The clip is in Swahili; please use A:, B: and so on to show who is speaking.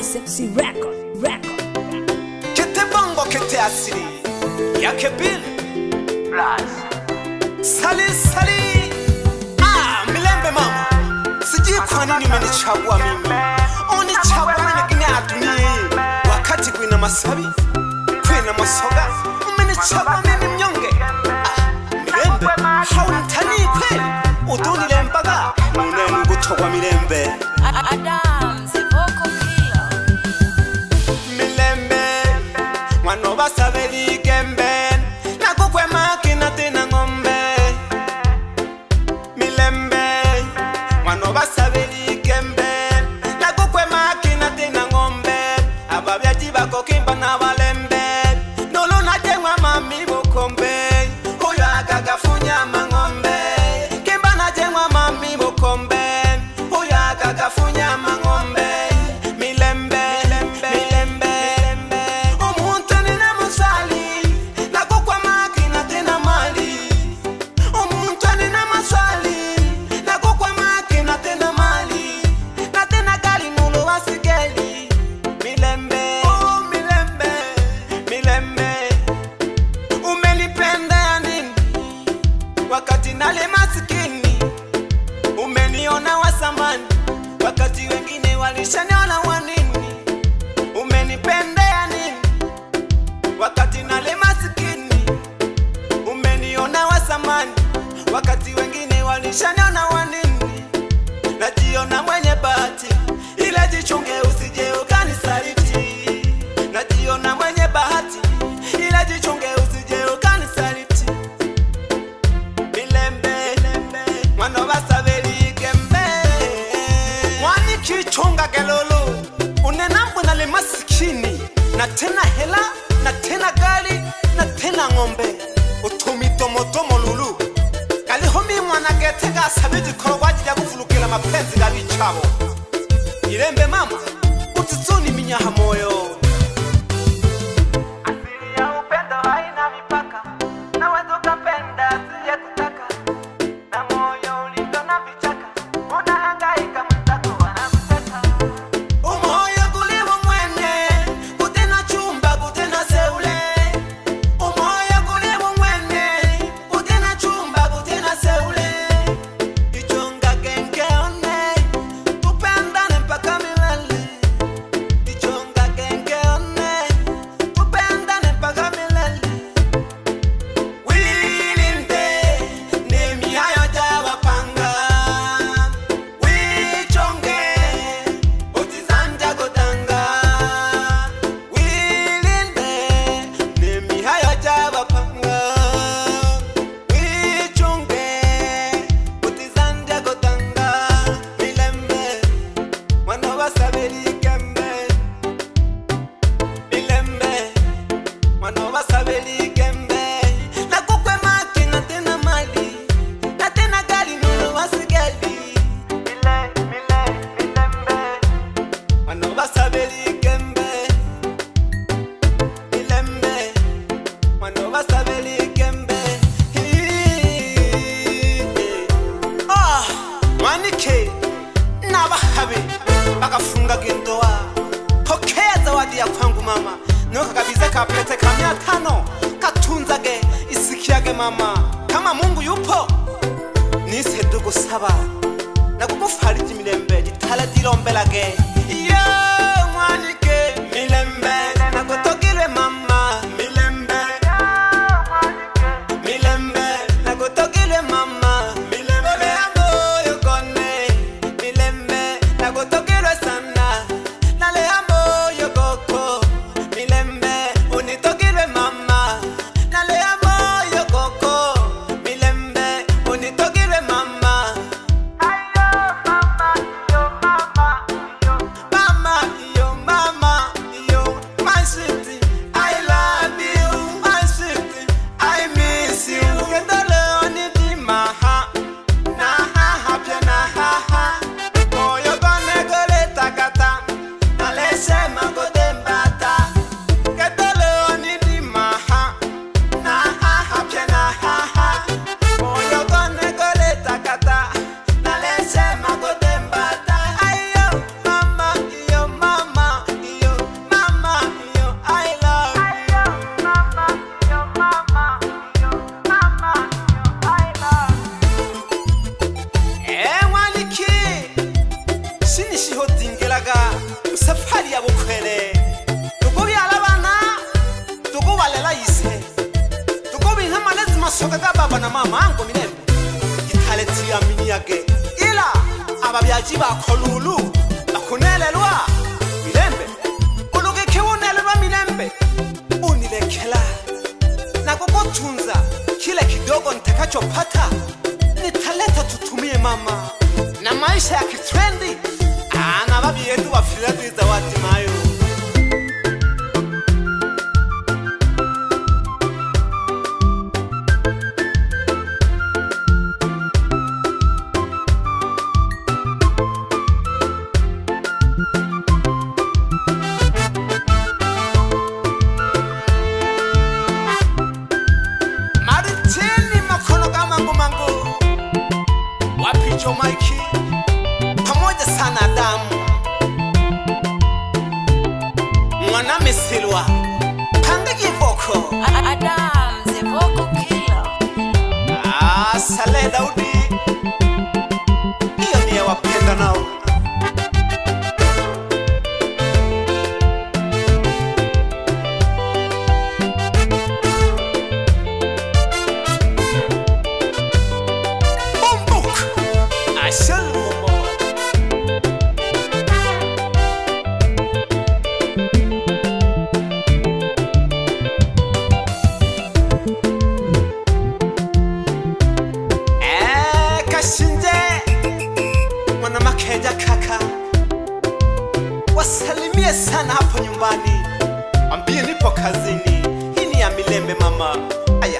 A: SMC record.
B: Kete bongo kete asili yake Bill Plus Sali milembe mama, sijui kwa nini umenichagua mimi. Unichagua mimi na dunia wakati kuna masabi, kuna masoga. Umenichagua mimi mnyonge. Milembe haunitani kweli, udunilembaga unani gutogwa milembe.
A: Adam Zevoko Killer.
B: Milembe wano basabeli gembe na kukwe makina tena ngombe. Milembe wano basabeli gembe na kukwe makina tena ngombe. Ababyaji bako kimba na balembe nolo na jengwa mami bokombe. Huyo akagafunya mangombe kimba na jengwa mami bokombe. Huyo akagafunya mangombe. Milembe umuntu nina musali na kukwa makina tena mali. Umuntu nina maswali na kukwa makina tena mali. Na tena gali nulo wasigeli. Milembe milembe umenipenda ya nini wakati nale masikini? Umeniona wa samani wakati wengine walishaniona wa nini? Umenipenda ya nini wakati nale masikini? Umeniona wa samani wakati wengine walishaniona wa nini? Najiona mwenye bahati ila jichunge usije ukanisaliti. Najiona mwenye bahati ila jichunge usije ukanisaliti. Milembe mwana basabeli gembe mwani kichunga gelolo. Unenambu nale masikini na tena hela na tena gari na tena ngombe. Utumitomotomo lulu kalihomi mwana getega sabiji korwaji ya kufulukila mapenzi gali chabo. Milembe mama utizuni minyaha moyo. Asili ya upendo haina mipaka, naweza ukapenda asije kutaka. Na moyo ulivyo na vichaka, unahangaika mtatu wanakuteka. Umoyo kulivo mwene, kutena chumba kutena seule. Umoyo kulivo mwene, kutena chumba kutena seule. Ichonga genge one, tupendane mpaka milele. Ichonga genge one, tupendane mpaka milele. Wilinde nemi hayo jawa panga. Wichonge utizanja kutanga. Wilinde nemi hayo jawa panga. Wichonge utizanja kutanga. Milembe mwana basabeli gembe. Milembe mwana basabeli gembe na kukwe makina tena mali na tena gari nulo wasigeli. Milembe mwana basabeli gembe. Milembe mwana basabeli gembe. Mwanike na bahabi bakafunga gendoa. Pokea zawadi ya kwangu mama, noka kabize kapete ka 500 katunzage isikiage mama. Kama Mungu yupo nise dugusaba na kukufariji milembe ditala dilombelage. Yo mwanike milembe na kutogilwe mama. Milembe na kutogilwe mama. Milembe moyo kone. Milembe na kutogilwe sana. Nale moyo koko. Milembe unitogilwe mama. Nale moyo koko. Milembe unitogilwe mama. Ayo mama, yo mama, yo. dingelaga safari ya bukwele tuko byalabana tuko balela ise tuko binhama lazima soka ga baba na mama ango minembe italeti ya miniyage ila ababyaji bakolulu bakunelelwa milembe uluke kiwunelelwa milembe unilekela na kukutunza kile kidogo nitakachopata nitaleta tutumie mama na maisha ya kitrendi na babi yetu wafilatu zawadi mayo Mikey pamoja sana damu mwana mesilwa panga givoko
A: Adam the vocal killer.
B: Sale Daudi hiyo ni ya wapenda nao wasalimie sana hapo nyumbani, ambie nipo kazini. Hii ni ya Milembe mama. Aya.